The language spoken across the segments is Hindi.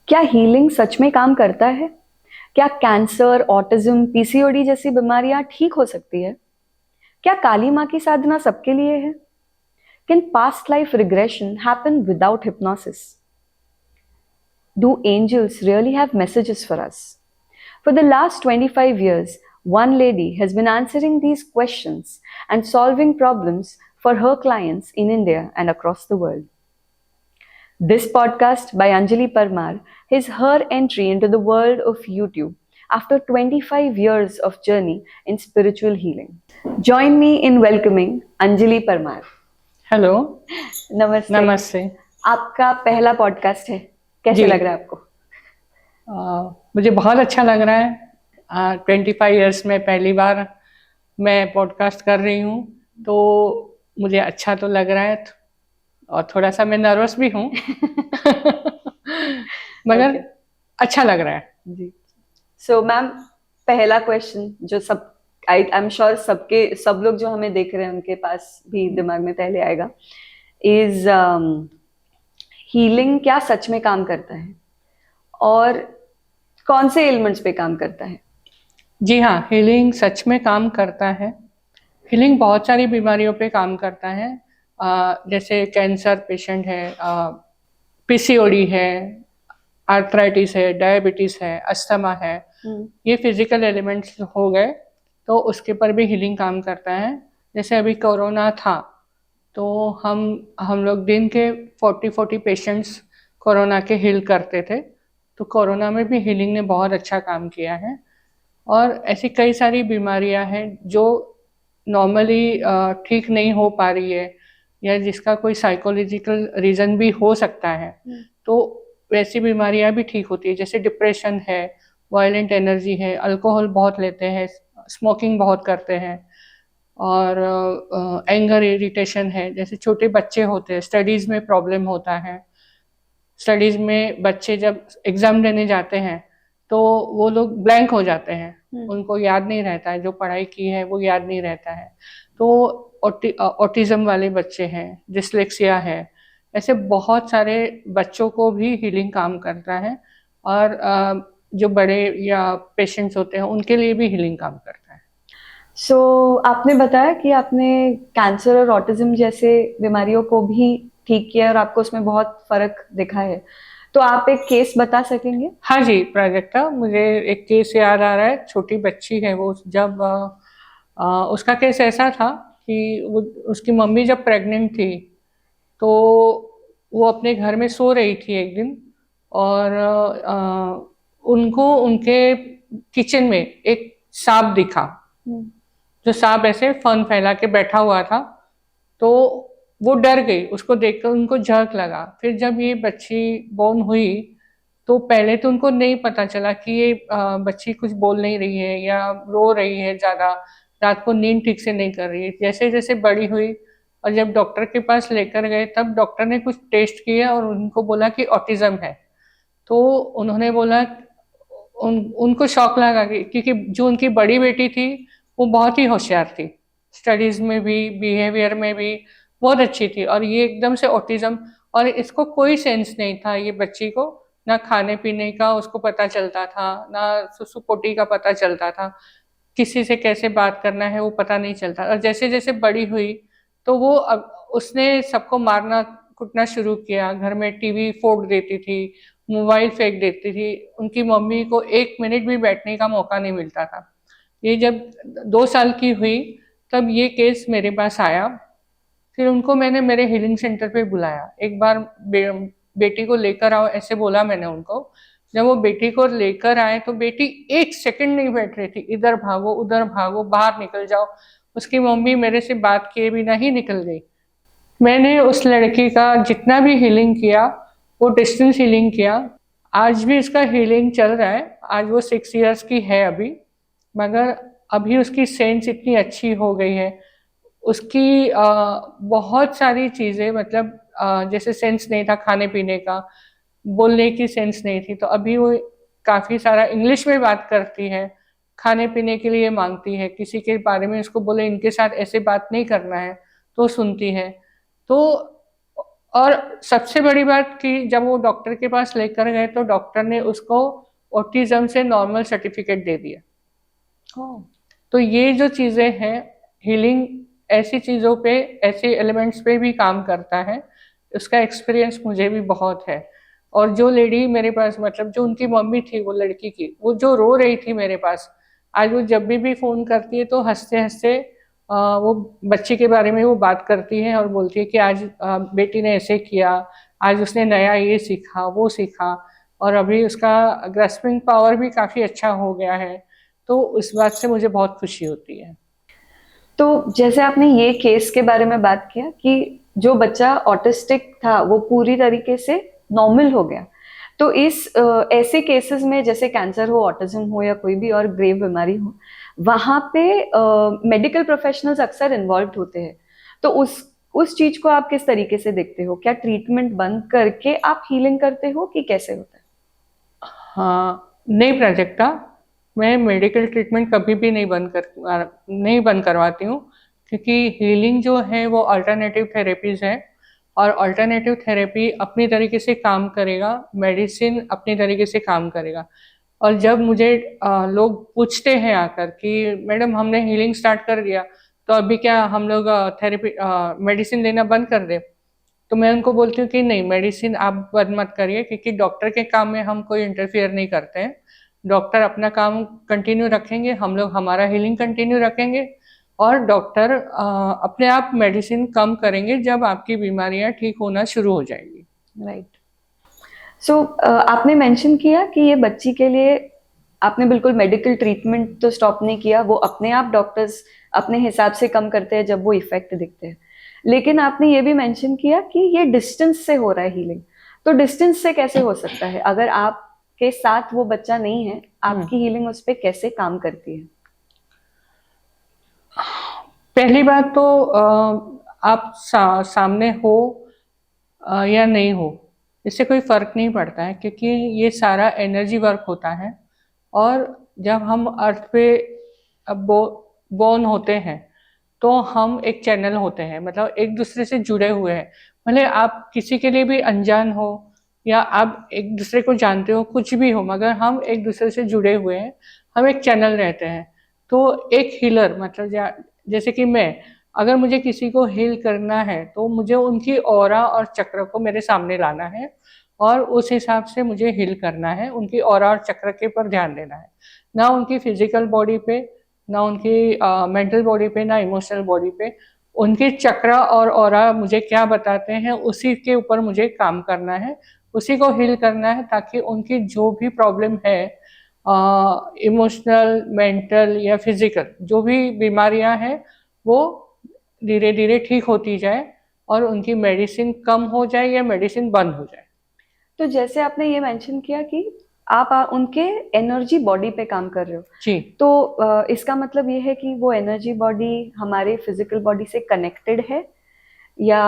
क्या हीलिंग सच में काम करता है? क्या कैंसर, ऑटिज्म, पीसीओडी जैसी बीमारियां ठीक हो सकती है? क्या काली माँ की साधना सबके लिए है? Can past life regression happen without hypnosis? Do angels really have messages for us? For the last 25 years, one lady has been answering these questions and solving problems for her clients in India and across the world. This podcast by Anjali Parmar is her entry into the world of YouTube after 25 years of journey in spiritual healing. Join me in welcoming Anjali Parmar. Hello. नमस्ते। नमस्ते। आपका पहला पॉडकास्ट है, कैसे जी। लग रहा है आपको? मुझे बहुत अच्छा लग रहा है। 25 इयर्स में पहली बार मैं पॉडकास्ट कर रही हूँ, तो मुझे अच्छा तो लग रहा है और थोड़ा सा मैं नर्वस भी हूँ। मगर Okay. अच्छा लग रहा है। जी। सो मैम, पहला क्वेश्चन जो आई एम श्योर सब लोग जो हमें देख रहे हैं उनके पास भी दिमाग में पहले आएगा, इज हीलिंग क्या सच में काम करता है और कौन से एलिमेंट्स पे काम करता है? जी हाँ, हीलिंग सच में काम करता है। हीलिंग बहुत सारी बीमारियों पे काम करता है। जैसे कैंसर पेशेंट है, पीसीओडी है, आर्थराइटिस है, डायबिटीज है, अस्थमा है, ये फिजिकल एलिमेंट्स हो गए, तो उसके पर भी हीलिंग काम करता है। जैसे अभी कोरोना था, तो हम लोग दिन के 40 पेशेंट्स कोरोना के हील करते थे, तो कोरोना में भी हीलिंग ने बहुत अच्छा काम किया है। और ऐसी कई सारी बीमारियां हैं जो नॉर्मली ठीक नहीं हो पा रही है, या जिसका कोई साइकोलॉजिकल रीज़न भी हो सकता है, तो वैसी बीमारियां भी ठीक होती है। जैसे डिप्रेशन है, वायलेंट एनर्जी है, अल्कोहल बहुत लेते हैं, स्मोकिंग बहुत करते हैं, और एंगर इरिटेशन है। जैसे छोटे बच्चे होते हैं, स्टडीज़ में प्रॉब्लम होता है, स्टडीज़ में बच्चे जब एग्ज़ाम देने जाते हैं तो वो लोग ब्लैंक हो जाते हैं, उनको याद नहीं रहता है, जो पढ़ाई की है वो याद नहीं रहता है। तो ऑटिज़म वाले बच्चे हैं, डिस्लेक्सिया है, ऐसे बहुत सारे बच्चों को भी हीलिंग काम करता है। और जो बड़े या पेशेंट्स होते हैं उनके लिए भी हीलिंग काम करता है। आपने बताया कि आपने कैंसर और ऑटिज्म जैसे बीमारियों को भी ठीक किया और आपको उसमें बहुत फर्क दिखा है, तो आप एक केस बता सकेंगे? हाँ जी, प्राजक्ता, मुझे एक केस याद आ रहा है। छोटी बच्ची है वो, जब उसका केस ऐसा था कि उसकी मम्मी जब प्रेग्नेंट थी, तो वो अपने घर में सो रही थी एक दिन, और उनको उनके किचन में एक सांप दिखा। जो सांप ऐसे फन फैला के बैठा हुआ था, तो वो डर गई, उसको देखकर उनको झक लगा। फिर जब ये बच्ची बोर्न हुई, तो पहले तो उनको नहीं पता चला कि ये बच्ची कुछ बोल नहीं रही है या रो रही है ज़्यादा, रात को नींद ठीक से नहीं कर रही है। जैसे जैसे बड़ी हुई और जब डॉक्टर के पास लेकर गए, तब डॉक्टर ने कुछ टेस्ट किया और उनको बोला कि ऑटिज्म है। तो उन्होंने बोला, उनको शौक लगा क्योंकि जो उनकी बड़ी बेटी थी वो बहुत ही होशियार थी, स्टडीज़ में भी, बिहेवियर में भी बहुत अच्छी थी, और ये एकदम से ऑटिज्म। और इसको कोई सेंस नहीं था ये बच्ची को, ना खाने पीने का उसको पता चलता था, ना सुसु पोटी का पता चलता था, किसी से कैसे बात करना है वो पता नहीं चलता। और जैसे जैसे बड़ी हुई, तो वो उसने सबको मारना कुटना शुरू किया, घर में टीवी फोड़ देती थी, मोबाइल फेंक देती थी, उनकी मम्मी को 1 मिनट भी बैठने का मौका नहीं मिलता था। ये जब 2 साल की हुई, तब ये केस मेरे पास आया। फिर उनको मैंने मेरे हीलिंग सेंटर पे बुलाया। एक बार बेटी को लेकर आओ, ऐसे बोला मैंने उनको। जब वो बेटी को लेकर आए, तो बेटी 1 सेकंड नहीं बैठ रही थी, इधर भागो उधर भागो, बाहर निकल जाओ। उसकी मम्मी मेरे से बात किए बिना ही निकल गई। मैंने उस लड़की का जितना भी हीलिंग किया, वो डिस्टेंस हीलिंग किया। आज भी उसका हीलिंग चल रहा है। आज वो 6 इयर्स की है अभी, मगर अभी उसकी सेंस इतनी अच्छी हो गई है। उसकी बहुत सारी चीज़ें, मतलब जैसे सेंस नहीं था खाने पीने का, बोलने की सेंस नहीं थी, तो अभी वो काफ़ी सारा इंग्लिश में बात करती है, खाने पीने के लिए मांगती है, किसी के बारे में उसको बोले इनके साथ ऐसे बात नहीं करना है, तो सुनती है। तो और सबसे बड़ी बात कि जब वो डॉक्टर के पास लेकर गए तो डॉक्टर ने उसको ऑटिज्म से नॉर्मल सर्टिफिकेट दे दिया। तो ये जो चीज़ें हैं, हीलिंग ऐसी चीज़ों पे, ऐसे एलिमेंट्स पे भी काम करता है। उसका एक्सपीरियंस मुझे भी बहुत है। और जो लेडी मेरे पास, मतलब जो उनकी मम्मी थी वो लड़की की, वो जो रो रही थी मेरे पास, आज वो जब भी फ़ोन करती है तो हंसते हंसते वो बच्ची के बारे में वो बात करती है और बोलती है कि आज बेटी ने ऐसे किया, आज उसने नया ये सीखा, वो सीखा, और अभी उसका ग्रास्पिंग पावर भी काफ़ी अच्छा हो गया है। तो इस बात से मुझे बहुत खुशी होती है। तो जैसे आपने ये केस के बारे में बात किया कि जो बच्चा ऑटिस्टिक था वो पूरी तरीके से नॉर्मल हो गया, तो इस ऐसे केसेस में, जैसे कैंसर हो, ऑटिज्म हो या कोई भी और ग्रेव बीमारी हो, वहां पे मेडिकल प्रोफेशनल्स अक्सर इन्वॉल्व होते हैं। तो उस चीज को आप किस तरीके से देखते हो? क्या ट्रीटमेंट बंद करके आप हीलिंग करते हो कि कैसे होता है? हाँ, नहीं प्राजक्ता, मैं मेडिकल ट्रीटमेंट कभी भी नहीं बंद करवाती हूँ, क्योंकि हीलिंग जो है वो अल्टरनेटिव थेरेपीज है, और अल्टरनेटिव थेरेपी अपनी तरीके से काम करेगा, मेडिसिन अपनी तरीके से काम करेगा। और जब मुझे लोग पूछते हैं आकर कि मैडम हमने हीलिंग स्टार्ट कर दिया, तो अभी क्या हम लोग थेरेपी मेडिसिन लेना बंद कर दें? तो मैं उनको बोलती हूँ कि नहीं, मेडिसिन आप बंद मत करिए, क्योंकि डॉक्टर के काम में हम कोई इंटरफियर नहीं करते हैं। डॉक्टर अपना काम कंटिन्यू रखेंगे, हम लोग हमारा हीलिंग कंटिन्यू रखेंगे, और डॉक्टर अपने आप मेडिसिन कम करेंगे जब आपकी बीमारियां ठीक होना शुरू हो जाएगी। राइट। सो आपने मेंशन किया कि ये बच्ची के लिए आपने बिल्कुल मेडिकल ट्रीटमेंट तो स्टॉप नहीं किया, वो अपने आप डॉक्टर्स अपने हिसाब से कम करते हैं जब वो इफेक्ट दिखते हैं। लेकिन आपने ये भी मेंशन किया कि ये डिस्टेंस से हो रहा है हीलिंग। तो डिस्टेंस से कैसे हो सकता है? अगर आपके साथ वो बच्चा नहीं है, आपकी हीलिंग उस पर कैसे काम करती है? पहली बात तो आप सामने हो या नहीं हो, इससे कोई फर्क नहीं पड़ता है, क्योंकि ये सारा एनर्जी वर्क होता है। और जब हम अर्थ पे बोर्न होते हैं तो हम एक चैनल होते हैं, मतलब एक दूसरे से जुड़े हुए हैं। भले आप किसी के लिए भी अनजान हो या आप एक दूसरे को जानते हो, कुछ भी हो, मगर हम एक दूसरे से जुड़े हुए हैं, हम एक चैनल रहते हैं। तो एक हीलर, मतलब जैसे कि मैं, अगर मुझे किसी को हील करना है तो मुझे उनकी ऑरा और चक्र को मेरे सामने लाना है, और उस हिसाब से मुझे हील करना है। उनकी ऑरा और चक्र के पर ध्यान देना है, ना उनकी फिजिकल बॉडी पे, ना उनकी मेंटल बॉडी पे, ना इमोशनल बॉडी पे। उनके चक्र और ऑरा मुझे क्या बताते हैं, उसी के ऊपर मुझे काम करना है, उसी को हील करना है, ताकि उनकी जो भी प्रॉब्लम है, इमोशनल, मेंटल या फिजिकल, जो भी बीमारियां हैं, वो धीरे धीरे ठीक होती जाए, और उनकी मेडिसिन कम हो जाए या मेडिसिन बंद हो जाए। तो जैसे आपने ये मेंशन किया कि आप उनके एनर्जी बॉडी पे काम कर रहे हो, जी। तो इसका मतलब ये है कि वो एनर्जी बॉडी हमारे फिजिकल बॉडी से कनेक्टेड है, या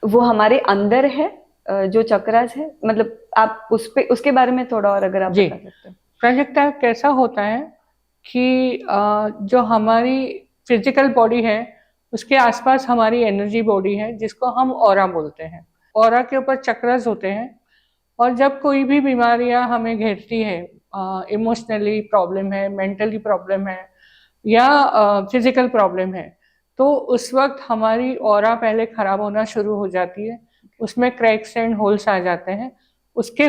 वो हमारे अंदर है, जो चक्रास है? मतलब आप उसके बारे में थोड़ा और अगर आप जी, बता सकते हैं। प्राजक्ता, कैसा होता है कि जो हमारी फिजिकल बॉडी है उसके आसपास हमारी एनर्जी बॉडी है, जिसको हम ऑरा बोलते हैं। ऑरा के ऊपर चक्रस होते हैं, और जब कोई भी बीमारियां हमें घेरती है, इमोशनली प्रॉब्लम है, मेंटली प्रॉब्लम है, या फिजिकल प्रॉब्लम है, तो उस वक्त हमारी ऑरा पहले खराब होना शुरू हो जाती है, उसमें क्रैक्स एंड होल्स आ जाते हैं। उसके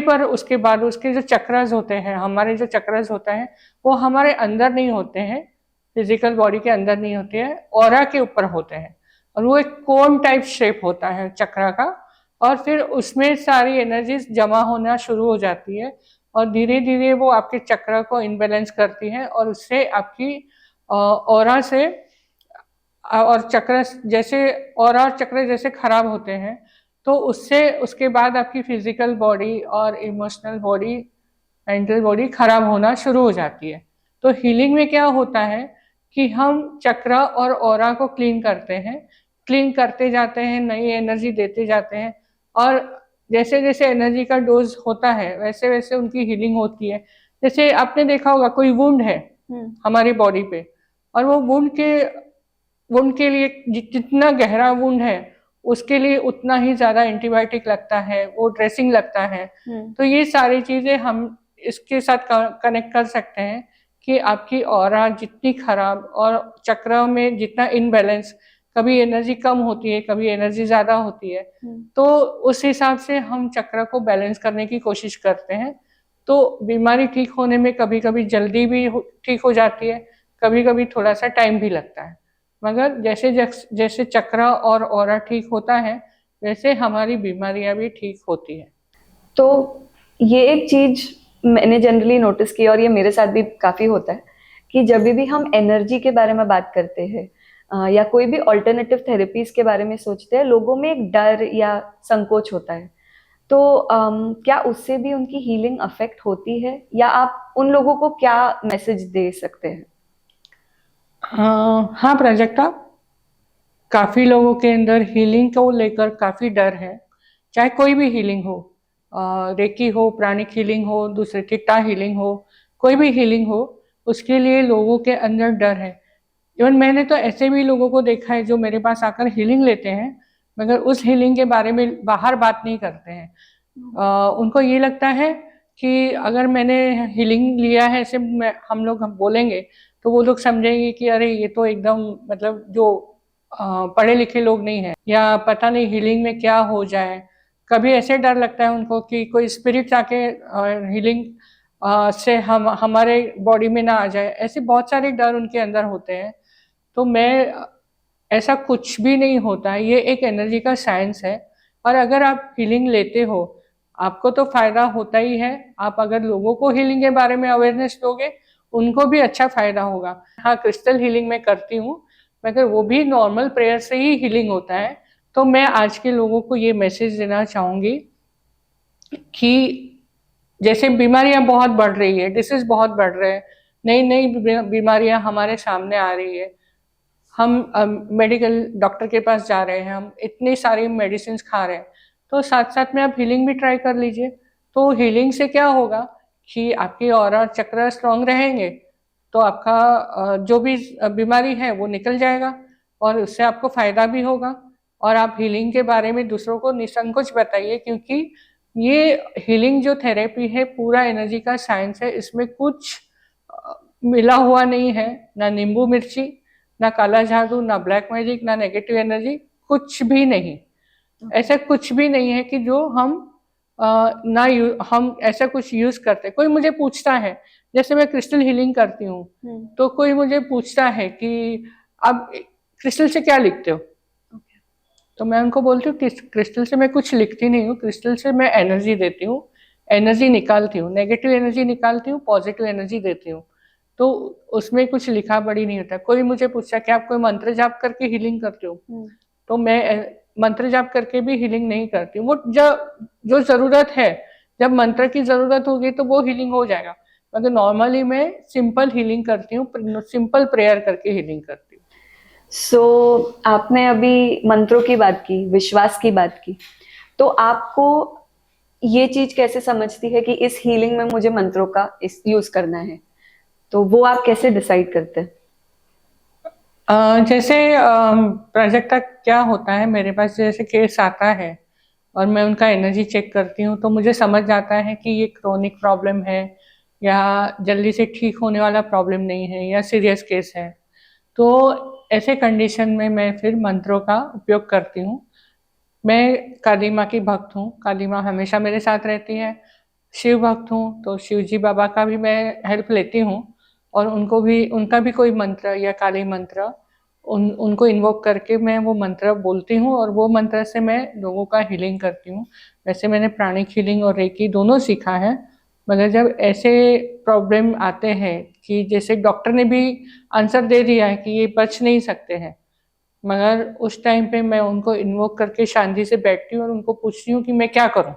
बाद उसके जो चक्रस होते हैं, हमारे जो चक्रस होता है, वो हमारे अंदर नहीं होते हैं, फिजिकल बॉडी के अंदर नहीं होते हैं, ऑरा के ऊपर होते हैं, और वो एक कोन टाइप शेप होता है चक्र का। और फिर उसमें सारी एनर्जीज जमा होना शुरू हो जाती है, और धीरे धीरे वो आपके चक्र को इनबैलेंस करती है, और उससे आपकी ऑरा से और चक्र जैसे ऑरा और चक्र जैसे खराब होते हैं, तो उससे उसके बाद आपकी फिजिकल बॉडी और इमोशनल बॉडी, मेंटल बॉडी खराब होना शुरू हो जाती है। तो हीलिंग में क्या होता है कि हम चक्र और ऑरा को क्लीन करते हैं, क्लीन करते जाते हैं, नई एनर्जी देते जाते हैं, और जैसे जैसे एनर्जी का डोज होता है वैसे वैसे उनकी हीलिंग होती है। जैसे आपने देखा होगा, कोई वुंड है हमारी बॉडी पे, और वो वुंड के लिए जितना गहरा वुंड है उसके लिए उतना ही ज़्यादा एंटीबायोटिक लगता है, वो ड्रेसिंग लगता है। तो ये सारी चीज़ें हम इसके साथ कनेक्ट कर सकते हैं कि आपकी ऑरा जितनी खराब और चक्र में जितना इनबैलेंस, कभी एनर्जी कम होती है, कभी एनर्जी ज़्यादा होती है, तो उस हिसाब से हम चक्र को बैलेंस करने की कोशिश करते हैं। तो बीमारी ठीक होने में कभी-कभी जल्दी भी ठीक हो जाती है, कभी-कभी थोड़ा-सा टाइम भी लगता है। मगर जैसे जैसे चक्र और ऑरा ठीक होता है, वैसे हमारी बीमारियां भी ठीक होती हैं। तो ये एक चीज मैंने जनरली नोटिस की और ये मेरे साथ भी काफी होता है कि जब भी हम एनर्जी के बारे में बात करते हैं या कोई भी ऑल्टरनेटिव थेरेपीज के बारे में सोचते हैं, लोगों में एक डर या संकोच होता है। तो क्या उससे भी उनकी हीलिंग अफेक्ट होती है, या आप उन लोगों को क्या मैसेज दे सकते हैं? हाँ प्राजक्ता, काफ़ी लोगों के अंदर हीलिंग को लेकर काफ़ी डर है। चाहे कोई भी हीलिंग हो, रेकी हो, प्राणिक हीलिंग हो, दूसरे टिट्टा हीलिंग हो, कोई भी हीलिंग हो, उसके लिए लोगों के अंदर डर है। इवन मैंने तो ऐसे भी लोगों को देखा है जो मेरे पास आकर हीलिंग लेते हैं, मगर उस हीलिंग के बारे में बाहर बात नहीं करते हैं। उनको ये लगता है कि अगर मैंने हीलिंग लिया है, ऐसे हम लोग बोलेंगे तो वो लोग समझेंगे कि अरे ये तो एकदम मतलब जो पढ़े लिखे लोग नहीं है, या पता नहीं हीलिंग में क्या हो जाए। कभी ऐसे डर लगता है उनको कि कोई स्पिरिट आके हीलिंग से हमारे बॉडी में ना आ जाए। ऐसे बहुत सारे डर उनके अंदर होते हैं। तो मैं ऐसा कुछ भी नहीं होता है, ये एक एनर्जी का साइंस है। और अगर आप हीलिंग लेते हो, आपको तो फायदा होता ही है। आप अगर लोगों को हीलिंग के बारे में अवेयरनेस दोगे, उनको भी अच्छा फायदा होगा। हाँ, क्रिस्टल हीलिंग मैं करती हूँ, मगर वो भी नॉर्मल प्रेयर से ही हीलिंग होता है। तो मैं आज के लोगों को ये मैसेज देना चाहूँगी कि जैसे बीमारियां बहुत बढ़ रही है, डिसीज बहुत बढ़ रहे हैं, नई नई बीमारियां हमारे सामने आ रही है। हम मेडिकल डॉक्टर के पास जा रहे हैं, हम इतनी सारी मेडिसिन खा रहे हैं, तो साथ साथ में आप हीलिंग भी ट्राई कर लीजिए। तो हीलिंग से क्या होगा कि आपकी ऑरा चक्र स्ट्रांग रहेंगे, तो आपका जो भी बीमारी है वो निकल जाएगा और उससे आपको फायदा भी होगा। और आप हीलिंग के बारे में दूसरों को निसंकोच बताइए, क्योंकि ये हीलिंग जो थेरेपी है पूरा एनर्जी का साइंस है। इसमें कुछ मिला हुआ नहीं है, ना नींबू मिर्ची, ना काला जादू, ना ब्लैक मैजिक, ना नेगेटिव एनर्जी, कुछ भी नहीं। ऐसा कुछ भी नहीं है कि जो हम हम ऐसा कुछ यूज करते। कोई मुझे पूछता है, जैसे मैं क्रिस्टल हीलिंग करती हूँ, तो कोई मुझे पूछता है कि आप क्रिस्टल से क्या लिखते हो, तो मैं उनको बोलती हूँ कि क्रिस्टल से मैं कुछ लिखती नहीं हूँ, क्रिस्टल से मैं एनर्जी देती हूँ, एनर्जी निकालती हूँ, नेगेटिव एनर्जी निकालती हूँ, पॉजिटिव एनर्जी देती हूँ। तो उसमें कुछ लिखा बड़ी नहीं होता। कोई मुझे पूछा कि आप कोई मंत्र जाप करके हीलिंग करते हो, तो मैं मंत्र जाप करके भी हीलिंग नहीं करती हूँ। वो जो जरूरत है, जब मंत्र की जरूरत होगी तो वो हीलिंग हो जाएगा, मगर नॉर्मली मैं सिंपल हीलिंग करती हूँ, सिंपल प्रेयर करके हीलिंग करती हूँ। आपने अभी मंत्रों की बात की, विश्वास की बात की, तो आपको ये चीज कैसे समझती है कि इस हीलिंग में मुझे मंत्रों का यूज करना है? तो वो आप कैसे डिसाइड करते हैं? जैसे प्रोजेक्ट का क्या होता है, मेरे पास जैसे केस आता है और मैं उनका एनर्जी चेक करती हूँ, तो मुझे समझ जाता है कि ये क्रोनिक प्रॉब्लम है या जल्दी से ठीक होने वाला प्रॉब्लम नहीं है या सीरियस केस है। तो ऐसे कंडीशन में मैं फिर मंत्रों का उपयोग करती हूँ। मैं काली माँ की भक्त हूँ, काली माँ हमेशा मेरे साथ रहती है। शिव भक्त हूँ, तो शिव जी बाबा का भी मैं हेल्प लेती हूँ, और उनको भी, उनका भी कोई मंत्र या काली मंत्र उनको इन्वोक करके मैं वो मंत्र बोलती हूँ, और वो मंत्र से मैं लोगों का हीलिंग करती हूँ। वैसे मैंने प्राणिक हीलिंग और रेकी दोनों सीखा है, मगर जब ऐसे प्रॉब्लम आते हैं कि जैसे डॉक्टर ने भी आंसर दे दिया है कि ये बच नहीं सकते हैं, मगर उस टाइम पे मैं उनको इन्वोक करके शांति से बैठती हूँ और उनको पूछती हूँ कि मैं क्या करूँ,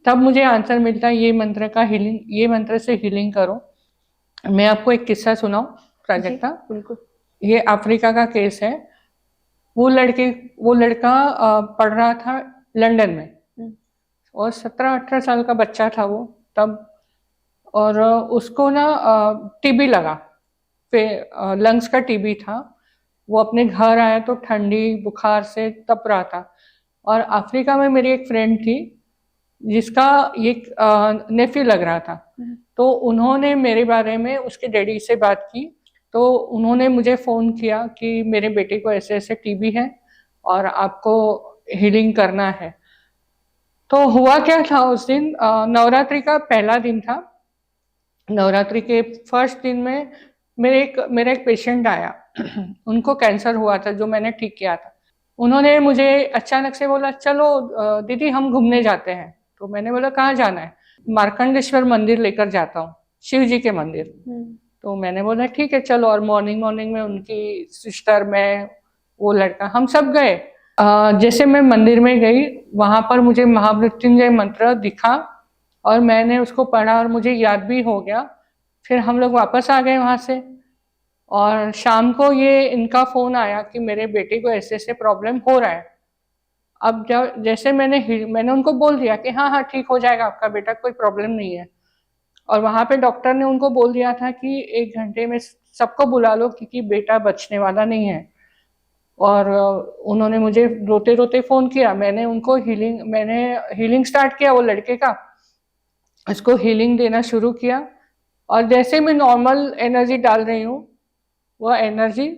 तब मुझे आंसर मिलता है ये मंत्र का हीलिंग, ये मंत्र से हीलिंग करो। मैं आपको एक किस्सा सुनाऊं प्राजक्ता? बिल्कुल। ये अफ्रीका का केस है। वो लड़का पढ़ रहा था लंदन में, और 17-18 साल का बच्चा था वो तब, और उसको ना टीबी लगा, फिर लंग्स का टीबी था। वो अपने घर आया तो ठंडी बुखार से तप रहा था। और अफ्रीका में मेरी एक फ्रेंड थी जिसका ये नेफ्यू लग रहा था, तो उन्होंने मेरे बारे में उसके डैडी से बात की। तो उन्होंने मुझे फ़ोन किया कि मेरे बेटे को ऐसे ऐसे टीबी है और आपको हीलिंग करना है। तो हुआ क्या था उस दिन, नवरात्रि का पहला दिन था। नवरात्रि के फर्स्ट दिन में मेरा एक पेशेंट आया उनको कैंसर हुआ था जो मैंने ठीक किया था। उन्होंने मुझे अचानक से बोला चलो दीदी हम घूमने जाते हैं। तो मैंने बोला कहाँ जाना है? मार्कंडेश्वर मंदिर लेकर जाता हूँ, शिव जी के मंदिर। तो मैंने बोला ठीक है चलो। और मॉर्निंग में उनकी सिस्टर, मैं, वो लड़का, हम सब गए। जैसे मैं मंदिर में गई वहां पर मुझे महामृत्युंजय मंत्र दिखा और मैंने उसको पढ़ा और मुझे याद भी हो गया। फिर हम लोग वापस आ गए वहां से और शाम को ये इनका फोन आया कि मेरे बेटे को ऐसे ऐसे प्रॉब्लम हो रहा है। अब जब जैसे मैंने उनको बोल दिया कि हाँ हाँ ठीक हो जाएगा आपका बेटा, कोई प्रॉब्लम नहीं है। और वहां पे डॉक्टर ने उनको बोल दिया था कि 1 घंटे में सबको बुला लो क्योंकि बेटा बचने वाला नहीं है। और उन्होंने मुझे रोते रोते फोन किया। मैंने हीलिंग स्टार्ट किया वो लड़के का, उसको हीलिंग देना शुरू किया। और जैसे मैं नॉर्मल एनर्जी डाल रही हूँ वह एनर्जी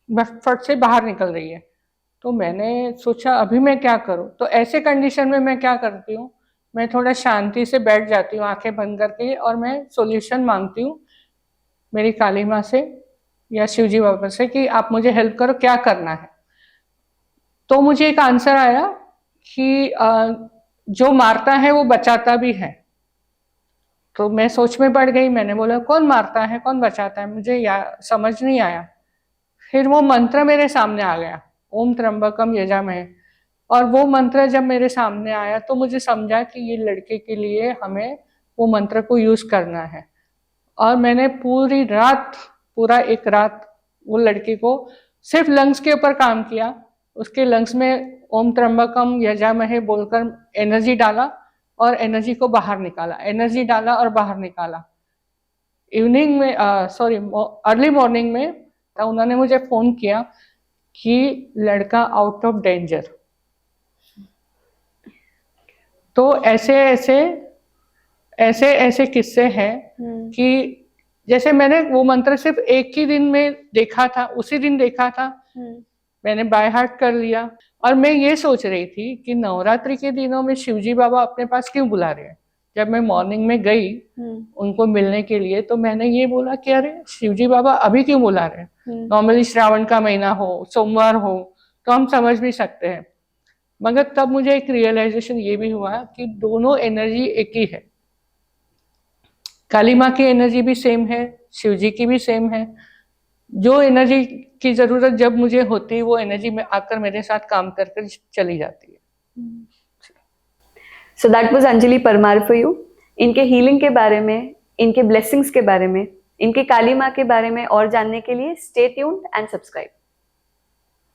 फट से बाहर निकल रही है। तो मैंने सोचा अभी मैं क्या करूँ। तो ऐसे कंडीशन में मैं क्या करती हूँ, मैं थोड़ा शांति से बैठ जाती हूँ आंखें बंद करके और मैं सॉल्यूशन मांगती हूँ मेरी काली माँ से या शिवजी बाबा से कि आप मुझे हेल्प करो, क्या करना है। तो मुझे एक आंसर आया कि जो मारता है वो बचाता भी है। तो मैं सोच में पड़ गई। मैंने बोला कौन मारता है कौन बचाता है, मुझे समझ नहीं आया। फिर वो मंत्र मेरे सामने आ गया, ओम त्र्यंबकम यजामहे। और वो मंत्र जब मेरे सामने आया तो मुझे समझा कि ये लड़के के लिए हमें वो मंत्र को यूज करना है। और मैंने पूरा एक रात वो लड़के को सिर्फ लंग्स के ऊपर काम किया। उसके लंग्स में ओम त्र्यंबकम यजामहे बोलकर एनर्जी डाला और एनर्जी को बाहर निकाला, एनर्जी डाला और बाहर निकाला। इवनिंग में अर्ली मॉर्निंग में उन्होंने मुझे फोन किया कि लड़का आउट ऑफ डेंजर। तो ऐसे किस्से हैं कि जैसे मैंने वो मंत्र सिर्फ एक ही दिन में देखा था, उसी दिन देखा था, मैंने बाय हार्ट कर लिया। और मैं ये सोच रही थी कि नवरात्रि के दिनों में शिवजी बाबा अपने पास क्यों बुला रहे हैं। जब मैं मॉर्निंग में गई उनको मिलने के लिए तो मैंने ये बोला कि अरे शिवजी बाबा अभी क्यों बुला रहे हैं। नॉर्मली श्रावण का महीना हो, सोमवार हो तो हम समझ भी सकते हैं। मगर तब मुझे एक रियलाइजेशन ये भी हुआ कि दोनों एनर्जी एक ही है। काली माँ की एनर्जी भी सेम है, शिवजी की भी सेम है। जो एनर्जी की जरूरत जब मुझे होती वो एनर्जी में आकर मेरे साथ काम करके चली जाती है। So that was Anjali Parmar for you. इनके हीलिंग के बारे में, इनके ब्लेसिंग्स के बारे में, इनके काली माँ के बारे में और जानने के लिए स्टे ट्यून्ड एंड सब्सक्राइब।